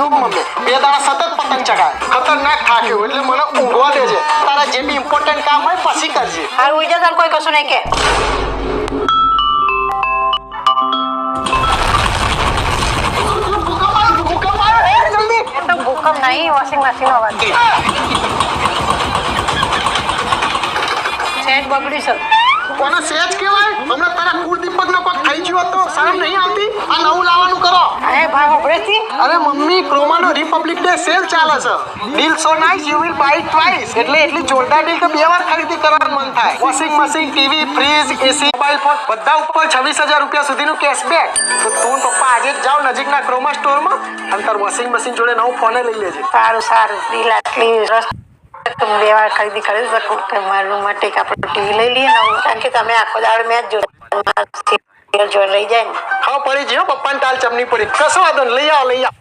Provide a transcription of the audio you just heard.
જો મમ્મી 2 દાડા સતત પતંગ ચગાવે ખતરનાક થાક્યો એટલે મને ઊંઘવા દેજે તારા જે બી ઇમ્પોર્ટન્ટ કામ હોય પછી કરજે હાલ ઉઈ જા, તાર કોઈ કશું નહીં કે ભૂકંપ નહીં, વોશિંગ મશીન અવાજ સેજ બગડી છે. કોને સેજ કહેવાય? હમણાં તારા કુળદીપક નો કોક થઈ ગયો તો શરમ નહીં આવતી? આ નવું લાવવાનું કરો. અરે ભાઈ ઉભરેથી અરે મમ્મી ક્રોમાનો રિપબ્લિક ડે સેલ ચાલે છે. Deal so nice you will buy twice. એટલે એટલી જોરદાર ડીલ કે 2 વાર ખરીદી કરવાનું મન થાય. વોશિંગ મશીન, ટીવી, ફ્રીજ, એસી, મોબાઈલ ફોન બધા ઉપર 26,000 રૂપિયા સુધીનું કેશબેક. તો તું પપ્પા આજે જ જાઓ નજીકના ક્રોમા સ્ટોરમાં અને તાર વોશિંગ મશીન જોડે નવું ફોને લઈ લેજે. સારું સારું ડીલ આટલી રસ તમે 2 વાર ખરીદી કરી મારું માટે એક આપણે ટીવી લઈ લઈએ નવું, કારણ કે તમે આખો દાડો મેચ જો જોઈ લઈ જાય ને. હા પડી જ પપ્પાને તાલ ચમની પડી. કશો વાંધો નહીં, લઈ આવો લઈ આવો.